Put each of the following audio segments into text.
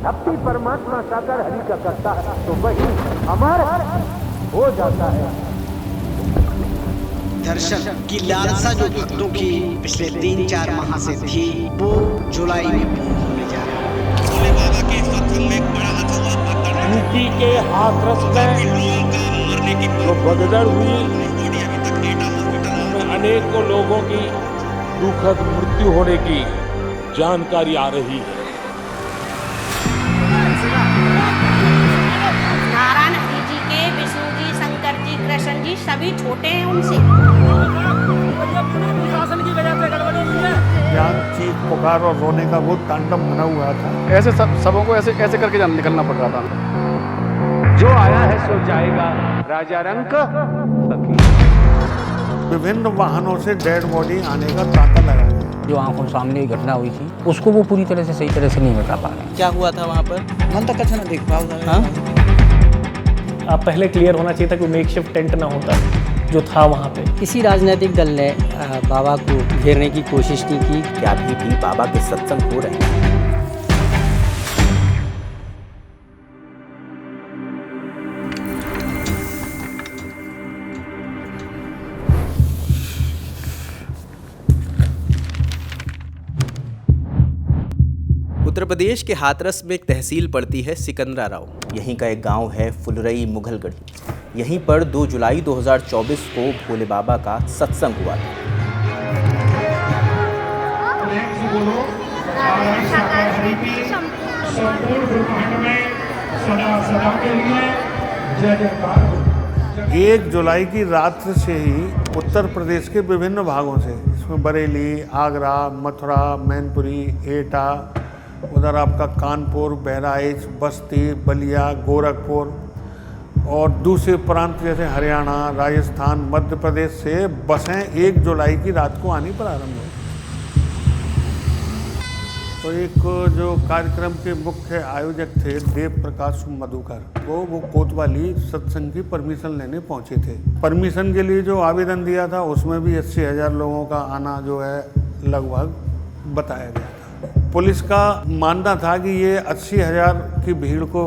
भक्ति परमात्मा साकार हरि का करता है तो वही अमर हो जाता है। दर्शन की लालसा जो भक्तों की पिछले 3-4 माह से थी, वो जुलाई में पूर्ण होने जा रही है। भोले बाबा के सत्संग में बड़ा यूपी के हाथरस में जो भगदड़ हुई, उसमें अनेकों लोगों की दुखद मृत्यु होने की जानकारी आ रही है। नारायण हरि जी के, विष्णु जी, शंकर जी, कृष्ण जी सभी छोटे हैं उनसे। ज्ञान चीख पुकार और रोने का वो तांडव बना हुआ था। ऐसे सबों को ऐसे करके निकलना पड़ रहा था। जो आया है सो जाएगा, राजा रंक विभिन्न वाहनों से डेड बॉडी आने का तांता लगा है। जो आंखों सामने घटना हुई थी उसको वो पूरी तरह से सही तरह से नहीं बता पा रहे। क्या हुआ था वहाँ पर? मन तक अच्छा ना देख पाओ। आप पहले क्लियर होना चाहिए था कि मेकशिफ्ट टेंट ना होता जो था वहाँ पे। किसी राजनीतिक दल ने बाबा को घेरने की कोशिश नहीं की। क्या अभी भी बाबा के सत्संग हो रहे हैं? उत्तर प्रदेश के हाथरस में एक तहसील पड़ती है सिकंदराराव। यहीं का एक गांव है फुलरई मुघलगढ़ी। यहीं पर 2 जुलाई 2024 को भोले बाबा का सत्संग हुआ था। एक जुलाई की रात से ही उत्तर प्रदेश के विभिन्न भागों से, इसमें बरेली, आगरा, मथुरा, मैनपुरी, एटा, उधर आपका कानपुर, बहराइच, बस्ती, बलिया, गोरखपुर और दूसरे प्रांत जैसे हरियाणा, राजस्थान, मध्य प्रदेश से बसें 1 जुलाई की रात को आनी प्रारंभ हुई। तो एक जो कार्यक्रम के मुख्य आयोजक थे देव प्रकाश मधुकर, वो कोतवाली सत्संग की परमिशन लेने पहुंचे थे। परमिशन के लिए जो आवेदन दिया था उसमें भी 80,000 लोगों का आना जो है लगभग बताया गया था। पुलिस का मानना था कि ये 80,000 की भीड़ को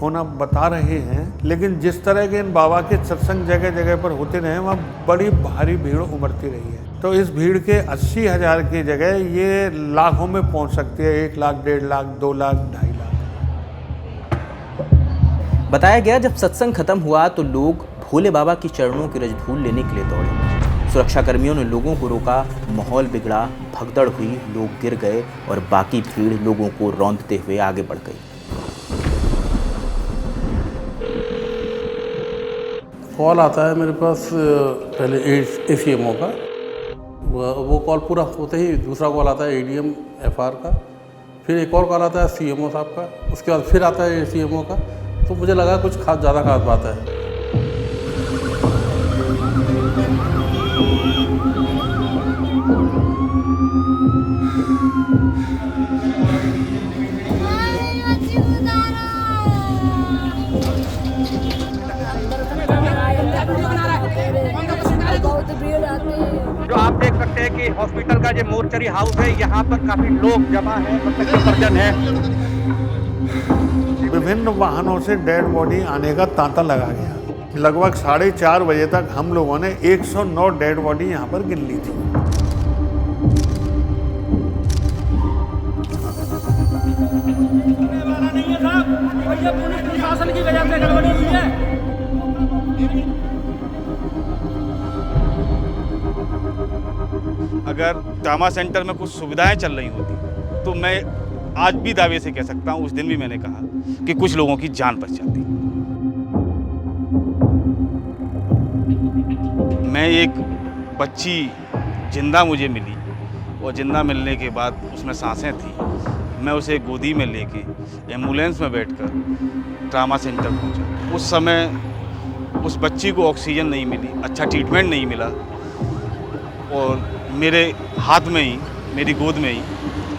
होना बता रहे हैं, लेकिन जिस तरह के इन बाबा के सत्संग जगह जगह पर होते रहे वहाँ बड़ी भारी भीड़ उमड़ती रही है। तो इस भीड़ के 80,000 की जगह ये लाखों में पहुँच सकती है। 1 लाख, 1.5 लाख, 2 लाख, 2.5 लाख। बताया गया जब सत्संग खत्म हुआ तो लोग भोले बाबा की चरणों की रजधूल लेने के लिए दौड़े। सुरक्षा कर्मियों ने लोगों को रोका, माहौल बिगड़ा, भगदड़ हुई, लोग गिर गए और बाकी भीड़ लोगों को रौंदते हुए आगे बढ़ गई। कॉल आता है मेरे पास पहले ACMO का, वो कॉल पूरा होते ही दूसरा कॉल आता है ADM FR का, फिर एक और कॉल आता है CMO साहब का, उसके बाद फिर आता है ACMO का। तो मुझे लगा कुछ ज़्यादा खास बात है। जो आप देख सकते हैं कि हॉस्पिटल का जो मोर्चरी हाउस है, यहाँ पर काफी लोग जमा है, मतलब विसर्जन है। विभिन्न वाहनों से डेड बॉडी आने का तांता लगा गया। लगभग 4:30 बजे तक हम लोगों ने 109 डेड बॉडी यहाँ पर गिन ली थी। प्रशासन की वजह से गड़बड़ी हुई है। अगर ट्रामा सेंटर में कुछ सुविधाएं चल रही होती तो मैं आज भी दावे से कह सकता हूं, उस दिन भी मैंने कहा कि कुछ लोगों की जान बच जाती। मैं एक बच्ची जिंदा मुझे मिली और जिंदा मिलने के बाद उसमें सांसें थी। मैं उसे गोदी में लेके एम्बुलेंस में बैठकर ट्रामा सेंटर पहुंचा। उस समय उस बच्ची को ऑक्सीजन नहीं मिली, अच्छा ट्रीटमेंट नहीं मिला और मेरे हाथ में ही, मेरी गोद में ही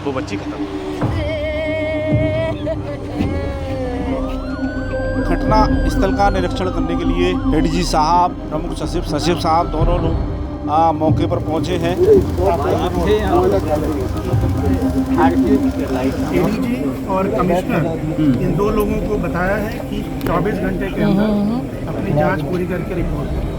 वो बच्ची खत्म हो गई। घटना स्थल का निरीक्षण करने के लिए ADG साहब, प्रमुख सचिव साहब दोनों लोग मौके पर पहुंचे हैं। एडीजी और कमिश्नर इन 2 लोगों को बताया है कि 24 घंटे के अंदर अपनी जांच पूरी करके रिपोर्ट करें।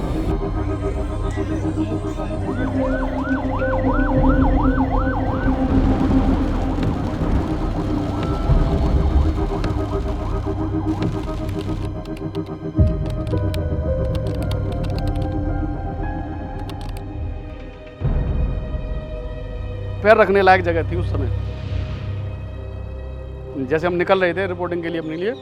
पैर रखने लायक जगह थी उस समय। जैसे हम निकल रहे थे रिपोर्टिंग के लिए अपने लिए,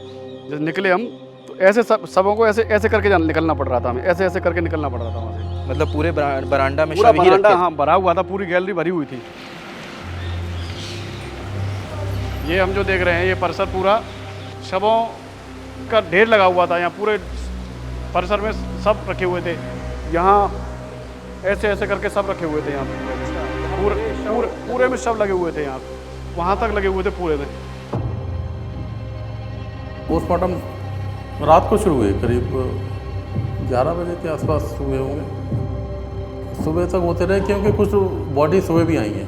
जैसे निकले हम तो ऐसे सबों को ऐसे करके निकलना पड़ रहा था, हमें ऐसे करके निकलना पड़ रहा था वहाँ से। मतलब पूरे बरामदा में पूरा शव ही बरामदा रखे? हाँ भरा हुआ था, पूरी गैलरी भरी हुई थी। ये हम जो देख रहे हैं ये परिसर पूरा शवों का ढेर लगा हुआ था। यहाँ पूरे परिसर में सब रखे हुए थे, यहाँ ऐसे करके सब रखे हुए थे। यहाँ पूरे में शव लगे हुए थे, यहाँ वहाँ तक लगे हुए थे पूरे में। पोस्टमार्टम रात को शुरू हुए, करीब 11 बजे के आसपास हुए होंगे। सुबह तक होते रहे क्योंकि कुछ बॉडी सुबह भी आई हैं,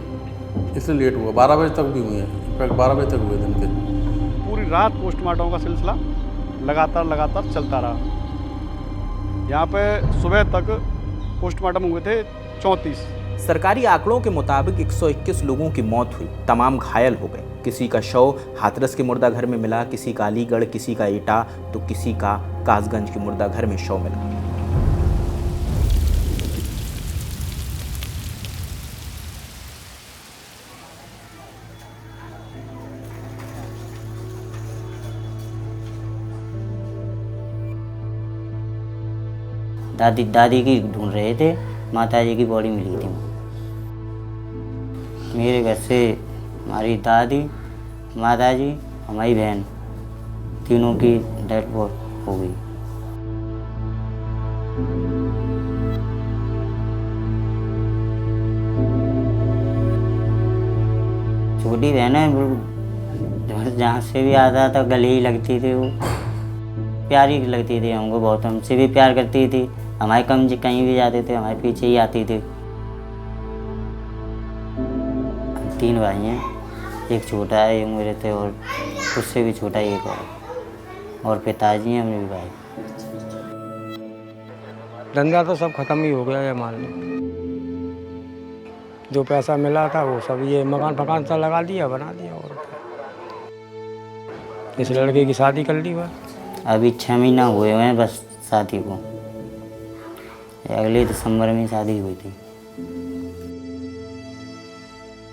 इसलिए लेट हुआ। 12 बजे तक भी हुई हैं, इनफैक्ट 12 बजे तक हुए दिन के। पूरी रात पोस्टमार्टम का सिलसिला लगातार चलता रहा। यहाँ पे सुबह तक पोस्टमार्टम हुए थे 34। सरकारी आंकड़ों के मुताबिक 121 लोगों की मौत हुई, तमाम घायल हो गए। किसी का शव हाथरस के मुर्दा घर में मिला, किसी का अलीगढ़, किसी का एटा तो किसी का कासगंज के मुर्दा घर में शव मिला। दादी की ढूंढ रहे थे, माताजी की बॉडी मिली थी। मेरे घर से हमारी दादी, माताजी, हमारी बहन, तीनों की डेथ हो गई। छोटी बहन है, जहाँ से भी आता था गले ही लगती थी। वो प्यारी लगती थी हमको बहुत, हमसे भी प्यार करती थी। हमारे कहीं भी जाते थे हमारे पीछे ही आती थी। 3 भाई हैं, एक छोटा है, एक मेरे थे और उससे भी छोटा एक और पिताजी हैं मेरे भाई। धंधा तो सब खत्म ही हो गया है मान लो। जो पैसा मिला था वो सब ये मकान सा लगा दिया, बना दिया। और इस लड़के की शादी कर ली बस। अभी 6 महीना हुए हैं बस शादी को। अगले दिसंबर में शादी हुई थी।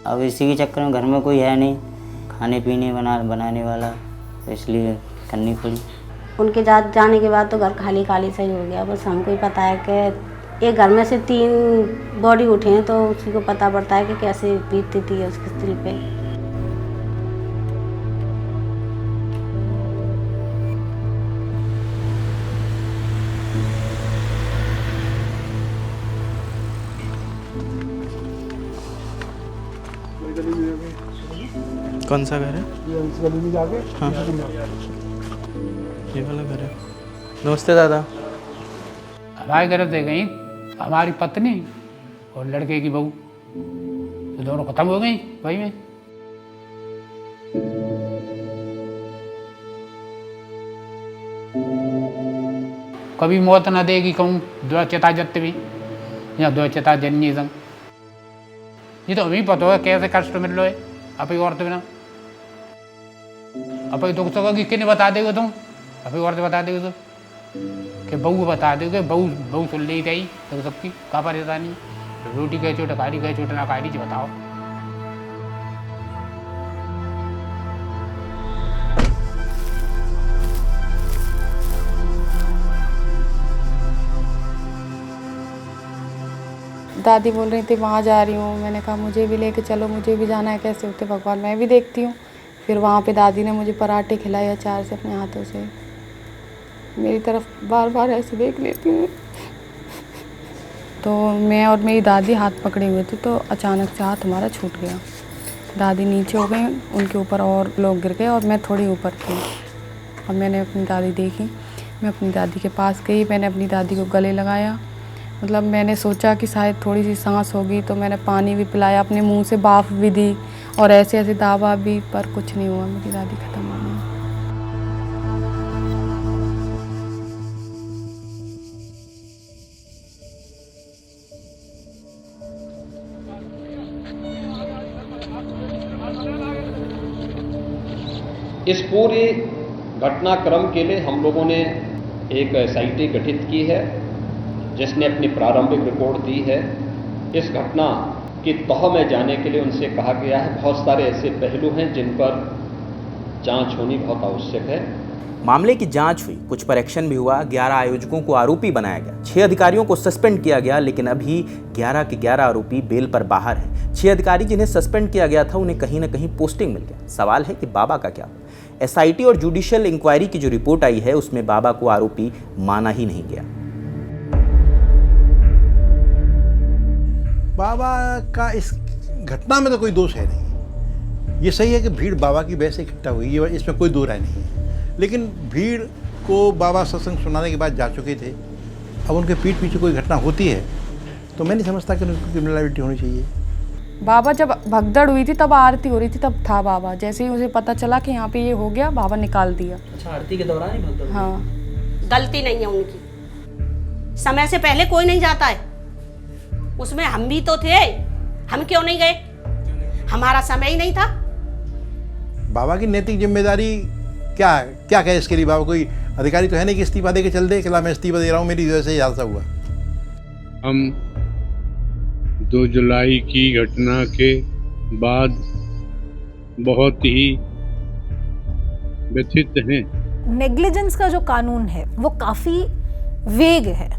अब इसी के चक्कर में घर में कोई है नहीं खाने पीने बनाने वाला, तो इसलिए करनी पड़ी। उनके जाने के बाद तो घर खाली खाली सा ही हो गया। बस हमको ही पता है कि एक घर में से 3 बॉडी उठे हैं, तो उसी को पता पड़ता है कि कैसे बीतती थी उसके दिल पे। कौन सा घर है? गली में जाके हाँ ये वाला घर है। नमस्ते दादा। हमारे घर से गई हमारी पत्नी और लड़के की बहू, तो दोनों खत्म हो गई भाई में। कभी मौत न देगी कहूँ दो चेता जत भी या दो चेता जन्नी संग। ये तो हमें पता है कैसे कष्ट मिल रहा है अपनी औरत बिना। अपनी दुख सको कि किन्हें बता देगा तुम, अपनी औरत बता देगा तो कि बहू बता दोगे। बहू सुन ली गई तो सबकी का परेशानी। रोटी कहे चोट खाड़ी कहे चोट ना खाड़ी बताओ। दादी बोल रही थी वहाँ जा रही हूँ। मैंने कहा मुझे भी लेके चलो, मुझे भी जाना है। कैसे होते भगवान, मैं भी देखती हूँ। फिर वहाँ पे दादी ने मुझे पराठे खिलाए अचार से अपने हाथों से। मेरी तरफ बार बार ऐसे देख लेती हूँ। तो मैं और मेरी दादी हाथ पकड़े हुए थे, तो अचानक से हाथ हमारा छूट गया। दादी नीचे हो गई, उनके ऊपर और लोग गिर गए और मैं थोड़ी ऊपर थी। अब मैंने अपनी दादी देखी, मैं अपनी दादी के पास गई, मैंने अपनी दादी को गले लगाया। मतलब मैंने सोचा कि शायद थोड़ी सी सांस होगी, तो मैंने पानी भी पिलाया, अपने मुंह से भाप भी दी और ऐसे ऐसे दवा भी, पर कुछ नहीं हुआ, मेरी दादी खत्म हो गई। इस पूरे घटनाक्रम के लिए हम लोगों ने एक SIT गठित की है, जिसने अपनी प्रारंभिक रिपोर्ट दी है। इस घटना की तह में जाने के लिए उनसे कहा गया है, बहुत सारे ऐसे पहलू हैं जिन पर जांच होनी बहुत आवश्यक है। मामले की जांच हुई, कुछ पर एक्शन भी हुआ, 11 आयोजकों को आरोपी बनाया गया, 6 अधिकारियों को सस्पेंड किया गया, लेकिन अभी 11 के 11 आरोपी बेल पर बाहर हैं। 6 अधिकारी जिन्हें सस्पेंड किया गया था उन्हें कहीं ना कहीं पोस्टिंग मिल गया। सवाल है कि बाबा का क्या? SIT और जुडिशियल इंक्वायरी की जो रिपोर्ट आई है उसमें बाबा को आरोपी माना ही नहीं गया। बाबा का इस घटना में तो कोई दोष है नहीं। ये सही है कि भीड़ बाबा की वजह से इकट्ठा हुई, ये इसमें कोई दो राय नहीं है। लेकिन भीड़ को बाबा सत्संग सुनाने के बाद जा चुके थे, अब उनके पीठ पीछे कोई घटना होती है तो मैं नहीं समझता कि उनको क्रिमिनलिटी होनी चाहिए। बाबा जब भगदड़ हुई थी तब आरती हो रही थी, तब था बाबा। जैसे ही उसे पता चला कि यहाँ पे ये हो गया, बाबा निकाल दिया। अच्छा, आरती के दौरान ही भगदड़? हाँ। गलती नहीं है उनकी, समय से पहले कोई नहीं जाता है, उसमें हम भी तो थे, हम क्यों नहीं गए? हमारा समय ही नहीं था। बाबा की नैतिक जिम्मेदारी क्या क्या कहे इसके लिए? बाबा कोई अधिकारी तो है नहीं कि इस्तीफा दे के चल दे, मैं इस्तीफा दे रहा हूँ, मेरी वजह से हादसा हुआ। हम 2 जुलाई की घटना के बाद बहुत ही व्यथित हैं। नेग्लिजेंस का जो कानून है वो काफ़ी वेग है।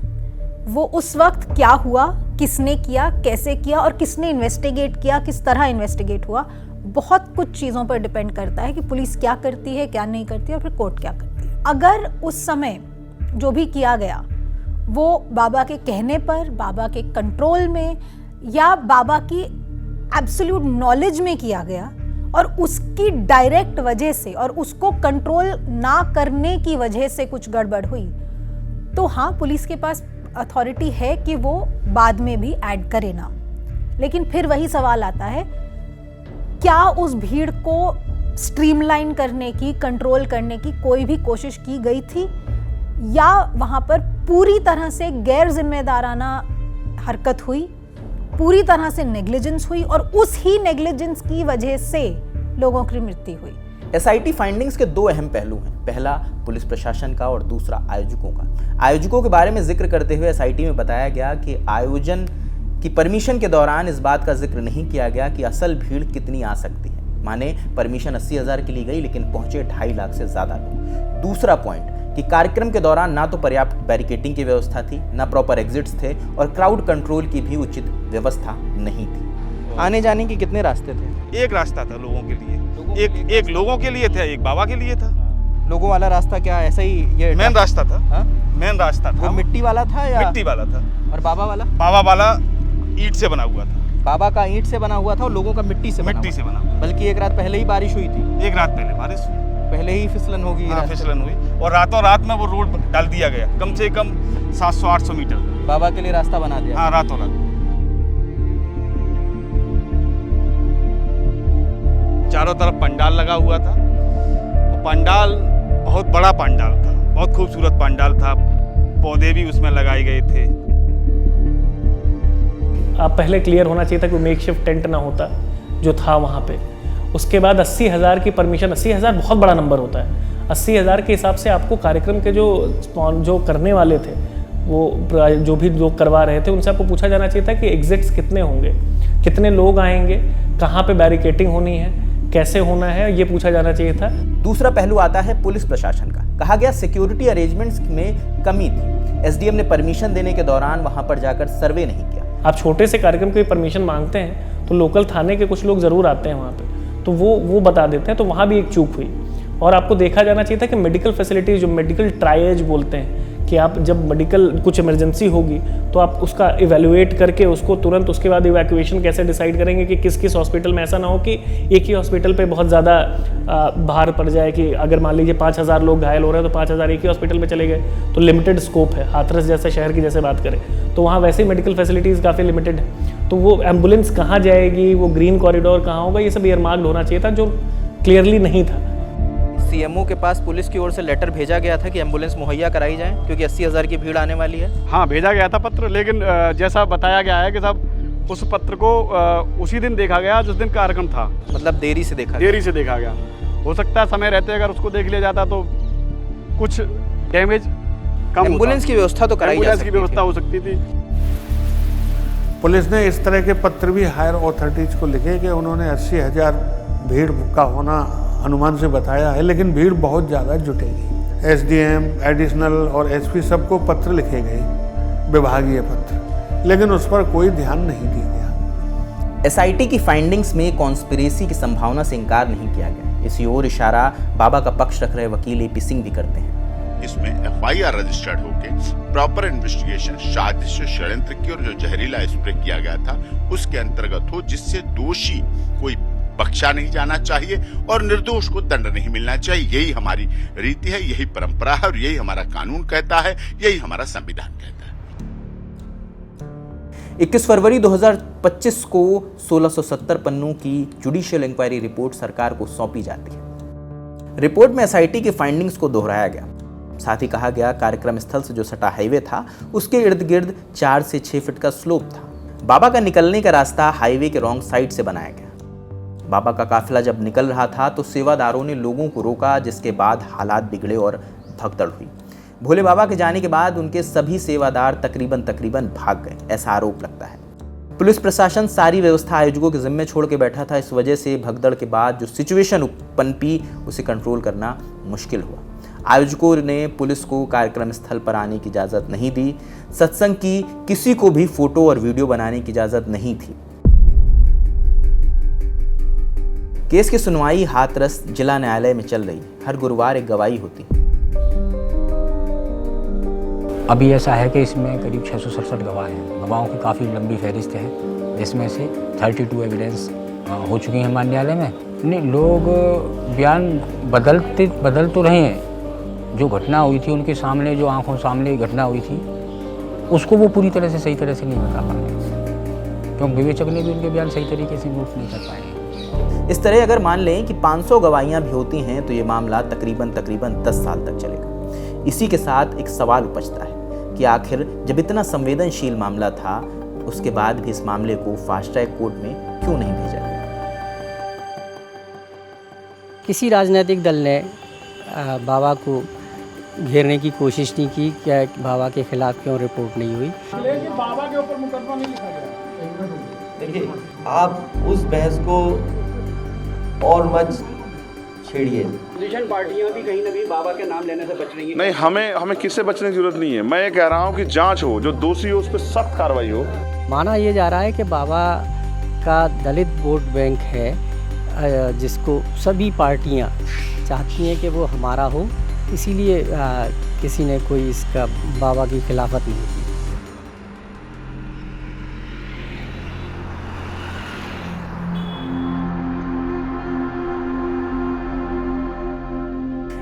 वो उस वक्त क्या हुआ, किसने किया, कैसे किया और किसने इन्वेस्टिगेट किया, किस तरह इन्वेस्टिगेट हुआ, बहुत कुछ चीज़ों पर डिपेंड करता है कि पुलिस क्या करती है, क्या नहीं करती है और फिर कोर्ट क्या करती है। अगर उस समय जो भी किया गया वो बाबा के कहने पर, बाबा के कंट्रोल में या बाबा की एब्सोल्यूट नॉलेज में किया गया और उसकी डायरेक्ट वजह से और उसको कंट्रोल ना करने की वजह से कुछ गड़बड़ हुई, तो हाँ, पुलिस के पास अथॉरिटी है कि वो बाद में भी ऐड करे ना। लेकिन फिर वही सवाल आता है, क्या उस भीड़ को स्ट्रीमलाइन करने की, कंट्रोल करने की कोई भी कोशिश की गई थी, या वहां पर पूरी तरह से गैर जिम्मेदाराना हरकत हुई, पूरी तरह से नेग्लिजेंस हुई और उस ही नेग्लिजेंस की वजह से लोगों की मृत्यु हुई? SIT फाइंडिंग्स के 2 अहम पहलू हैं, पहला पुलिस प्रशासन का और दूसरा आयोजकों का। आयोजकों के बारे में जिक्र करते हुए SIT में बताया गया कि आयोजन की परमिशन के दौरान इस बात का जिक्र नहीं किया गया कि असल भीड़ कितनी आ सकती है। माने परमिशन 80,000 की ली गई लेकिन पहुंचे 2.5 लाख से ज्यादा लोग। दूसरा पॉइंट कि कार्यक्रम के दौरान ना तो पर्याप्त बैरिकेडिंग की व्यवस्था थी, ना प्रॉपर एग्जिट्स थे और क्राउड कंट्रोल की भी उचित व्यवस्था नहीं थी। आने जाने के कितने रास्ते थे? एक रास्ता था लोगों के लिए, एक लोगों के लिए था, एक बाबा के लिए था। लोगों वाला रास्ता क्या ऐसा ही ये मेन रास्ता था? मेन रास्ता था। वो मिट्टी वाला था या? मिट्टी वाला था। और बाबा वाला? बाबा वाला ईंट से बना हुआ था। बाबा का ईंट से बना हुआ था और लोगों का मिट्टी से बना। बल्कि एक रात पहले ही बारिश हुई थी। एक रात पहले बारिश हुई, पहले ही फिसलन होगी। हाँ, फिसलन हुई और रातों रात में वो रोड डाल दिया गया, कम से कम 700-800 मीटर बाबा के लिए रास्ता बना दिया। हाँ, रातों रात। चारों तरफ पंडाल लगा हुआ था। वो पंडाल बहुत बड़ा पंडाल था, बहुत खूबसूरत पंडाल था, पौधे भी उसमें लगाए गए थे। आप पहले क्लियर होना चाहिए था कि मेकशिफ्ट टेंट ना होता जो था वहाँ पे। उसके बाद 80,000 की परमिशन, 80,000 बहुत बड़ा नंबर होता है। 80,000 के हिसाब से आपको कार्यक्रम के जो करने वाले थे, वो जो भी लोग करवा रहे थे, उनसे आपको पूछा जाना चाहिए था कि एग्जिट्स कितने होंगे, कितने लोग आएंगे, कहाँ पे बैरिकेडिंग होनी है, कैसे होना है, ये पूछा जाना चाहिए था। दूसरा पहलू आता है पुलिस प्रशासन का। कहा गया सिक्योरिटी अरेंजमेंट्स में कमी थी। SDM ने परमिशन देने के दौरान वहां पर जाकर सर्वे नहीं किया। आप छोटे से कार्यक्रम की परमिशन मांगते हैं तो लोकल थाने के कुछ लोग जरूर आते हैं वहाँ पे, तो वो बता देते हैं, तो वहाँ भी एक चूक हुई। और आपको देखा जाना चाहिए था कि मेडिकल फैसिलिटीज, जो मेडिकल ट्रायज बोलते हैं, कि आप जब मेडिकल कुछ इमरजेंसी होगी तो आप उसका इवेलुएट करके उसको तुरंत उसके बाद इवैक्यूएशन कैसे डिसाइड करेंगे कि किस किस हॉस्पिटल में ऐसा ना हो कि एक ही हॉस्पिटल पे बहुत ज़्यादा भार पड़ जाए कि अगर मान लीजिए 5000 लोग घायल हो रहे हैं तो 5000 एक ही हॉस्पिटल में चले गए तो लिमिटेड स्कोप है। हाथरस जैसे शहर की जैसे बात करें तो वहाँ वैसे ही मेडिकल फैसिलिटीज़ काफ़ी लिमिटेड है, तो वो एम्बुलेंस कहाँ जाएगी, वो ग्रीन कॉरिडोर कहाँ होगा, ये सब एयरमार्क्ड होना चाहिए था जो क्लियरली नहीं था। सीएमओ के पास पुलिस की ओर से लेटर भेजा गया था कि एम्बुलेंस मुहैया कराई जाए क्योंकि 80,000 की भीड़ आने वाली है। हाँ, भेजा गया था पत्र, लेकिन जैसा बताया गया है कि साहब उस पत्र को उसी दिन देखा गया जिस दिन कार्यक्रम था। मतलब देरी से देखा गया। हो सकता है समय रहते अगर उसको देख लिया जाता तो कुछ डैमेज कम। एम्बुलेंस की व्यवस्था तो कराई जा सकती थी। एम्बुलेंस की व्यवस्था हो सकती थी। पुलिस ने इस तरह के पत्र भी हायर अथॉरिटीज को लिखे कि उन्होंने 80,000 भीड़ का होना अनुमान से बताया है, लेकिन भीड़ बहुत ज़्यादा जुटेगी। एसडीएम, एडिशनल और एसपी सबको पत्र लिखे गए, विभागीय पत्र, लेकिन उस पर कोई ध्यान नहीं दिया गया। एसआईटी की फाइंडिंग्स में कॉन्स्पिरेसी की संभावना से इनकार नहीं किया गया। इसी ओर इशारा बाबा का पक्ष रख रहे वकील एपी सिंह भी करते हैं। इसमें एफआईआर रजिस्टर्ड होके प्रॉपर इन्वेस्टिगेशन साजिश षड्यंत्र की और जो जहरीला स्प्रे किया गया था उसके अंतर्गत हो, जिससे दोषी कोई बख्शा नहीं जाना चाहिए और निर्दोष को दंड नहीं मिलना चाहिए। यही हमारी रीति है, यही परंपरा है और यही हमारा कानून कहता है, यही हमारा संविधान कहता है। 21 फरवरी 2025 को 1670 पन्नों की जुडिशियल इंक्वायरी रिपोर्ट सरकार को सौंपी जाती है। रिपोर्ट में एसआईटी की फाइंडिंग्स को दोहराया गया। साथ ही कहा गया कार्यक्रम स्थल से जो सटा हाईवे था उसके इर्द गिर्द 4 से 6 फीट का स्लोप था। बाबा का निकलने का रास्ता हाईवे के रॉन्ग साइड से बनाया गया। बाबा का काफिला जब निकल रहा था तो सेवादारों ने लोगों को रोका, जिसके बाद हालात बिगड़े और भगदड़ हुई। भोले बाबा के जाने के बाद उनके सभी सेवादार तकरीबन भाग गए, ऐसा आरोप लगता है। पुलिस प्रशासन सारी व्यवस्था आयोजकों के जिम्मे छोड़ के बैठा था। इस वजह से भगदड़ के बाद जो सिचुएशन पनपी उसे कंट्रोल करना मुश्किल हुआ। आयोजकों ने पुलिस को कार्यक्रम स्थल पर आने की इजाज़त नहीं दी। सत्संग की किसी को भी फोटो और वीडियो बनाने की इजाज़त नहीं थी। केस की सुनवाई हाथरस जिला न्यायालय में चल रही। हर गुरुवार एक गवाही होती। अभी ऐसा है कि इसमें करीब 667 गवाह हैं। गवाहों की काफ़ी लंबी फहरिस्त है, जिसमें से 32 एविडेंस हो चुकी हैं हमारे न्यायालय में। नहीं, लोग बयान बदल तो रहे हैं। जो घटना हुई थी उनके सामने, जो आंखों सामने घटना हुई थी, उसको वो पूरी तरह से सही तरह से नहीं बता पाए, क्योंकि विवेचक ने भी उनके बयान सही तरीके से नोट नहीं कर पाए। इस तरह अगर मान लें कि 500 गवाहियां भी होती हैं तो ये मामला तकरीबन 10 साल तक चलेगा। इसी के साथ एक सवाल उपजता है कि आखिर जब इतना संवेदनशील मामला था उसके बाद भी इस मामले को फास्ट ट्रैक कोर्ट में क्यों नहीं भेजा गया? किसी राजनीतिक दल ने बाबा को घेरने की कोशिश नहीं की। क्या बाबा के खिलाफ क्यों रिपोर्ट नहीं हुई? बाबा के ऊपर मुकदमा नहीं लिखा गया। देखिए, आप उस बहस को और मत छेड़िए। अपोजिशन पार्टियां भी कहीं ना कहीं बाबा के नाम लेने से बच रही हैं। नहीं, हमें किससे बचने की जरूरत नहीं है। मैं ये कह रहा हूँ कि जांच हो, जो दोषी हो उस पर सख्त कार्रवाई हो। माना ये जा रहा है कि बाबा का दलित वोट बैंक है, जिसको सभी पार्टियां चाहती हैं कि वो हमारा हो, इसीलिए किसी ने कोई इसका बाबा की खिलाफत नहीं की।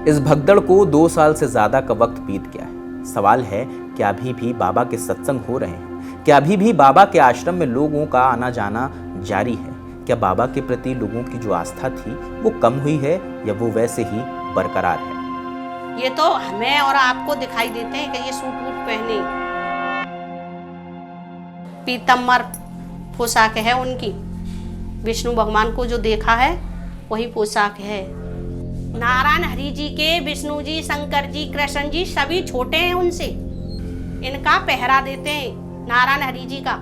इस भगदड़ को 2 साल से ज़्यादा का वक्त बीत गया है। सवाल है कि अभी भी बाबा के सत्संग हो रहे हैं? क्या अभी भी बाबा के आश्रम में लोगों का आना जाना जारी है? क्या बाबा के प्रति लोगों की जो आस्था थी वो कम हुई है या वो वैसे ही बरकरार है? ये तो हमें और आपको दिखाई देते हैं कि ये सूट वूट पहने, पीतम्बर पोशाक है उनकी। विष्णु भगवान को जो देखा है वही पोशाक है। नारायण हरि जी के, विष्णु जी, शंकर जी, कृष्ण जी सभी छोटे हैं उनसे। इनका पहरा देते हैं नारायण हरि जी का।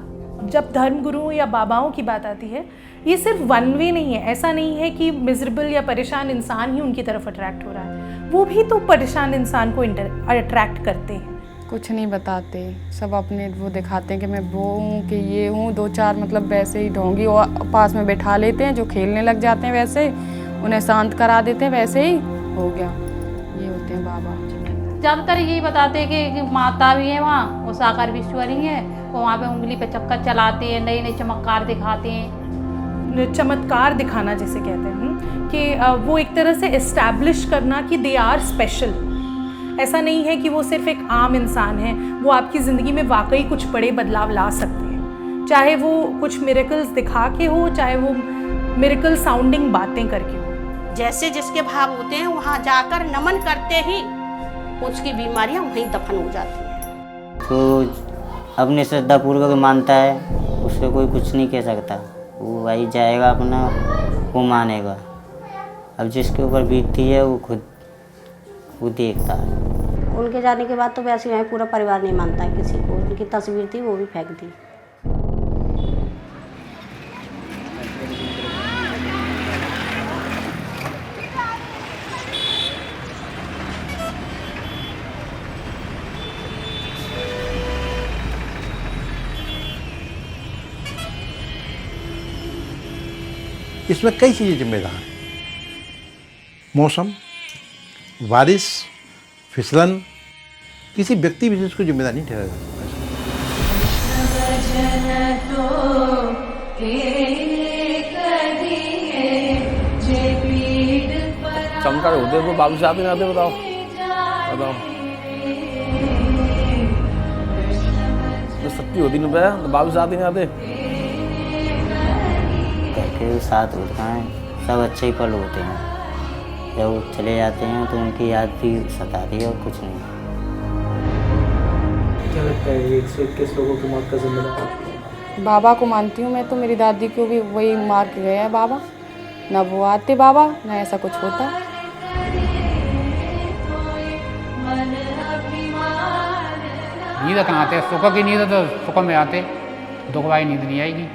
जब धर्मगुरु या बाबाओं की बात आती है, ये सिर्फ वन वे नहीं है। ऐसा नहीं है कि मिजरेबल या परेशान इंसान ही उनकी तरफ अट्रैक्ट हो रहा है, वो भी तो परेशान इंसान को अट्रैक्ट करते हैं। कुछ नहीं बताते, सब अपने वो दिखाते हैं कि मैं वो हूँ कि ये हूँ। 2-4 मतलब वैसे ही ढोंगी और पास में बैठा लेते हैं, जो खेलने लग जाते हैं वैसे उन्हें शांत करा देते हैं, वैसे ही हो गया। ये होते हैं बाबा। ज़्यादातर यही बताते हैं कि माता भी है वहाँ और साकार विश्वरी है, वो वहाँ पे उंगली पे चक्कर चलाते हैं, नए नए चमत्कार दिखाते हैं। चमत्कार दिखाना जिसे कहते हैं कि वो एक तरह से इस्टेब्लिश करना कि दे आर स्पेशल। ऐसा नहीं है कि वो सिर्फ एक आम इंसान है, वो आपकी ज़िंदगी में वाकई कुछ बड़े बदलाव ला सकते हैं, चाहे वो कुछ मिरेकल्स दिखा के हो, चाहे वो मिरेकल साउंडिंग बातें करके हो। जैसे जिसके भाव होते हैं वहाँ जाकर नमन करते ही उसकी बीमारियाँ वहीं दफन हो जाती हैं। तो अपने श्रद्धापूर्वक मानता है, उसको कोई कुछ नहीं कह सकता, वो भाई जाएगा अपना, वो मानेगा। अब जिसके ऊपर बीतती है वो खुद वो देखता है। उनके जाने के बाद तो वैसे यहाँ पूरा परिवार नहीं मानता है किसी को। उनकी तस्वीर थी वो भी फेंक दी। इसमें कई चीज़ें जिम्मेदार हैं। मौसम, बारिश, फिसलन, किसी व्यक्ति विशेष को जिम्मेदार नहीं ठहरा जाता। चमत्कार होते वो बाबू साहब ही ना आते, बताओ बताओ, तो सत्य होती नहीं पाया तो बाबू साहब ही नहीं आते। के साथ होता है, सब अच्छे ही पल होते हैं। जब वो चले जाते हैं तो उनकी याद भी सताती है और कुछ नहीं। क्या लगता है ये 121 लोगों की मौत का जिम्मेदार? बाबा को मानती हूँ मैं तो। मेरी दादी को भी वही मार के गया है बाबा। ना वो आते बाबा, ना ऐसा कुछ होता। नींद कहाँ आते? सुख की नींद तो सुख में आते, दुख वाली नींद नहीं आएगी।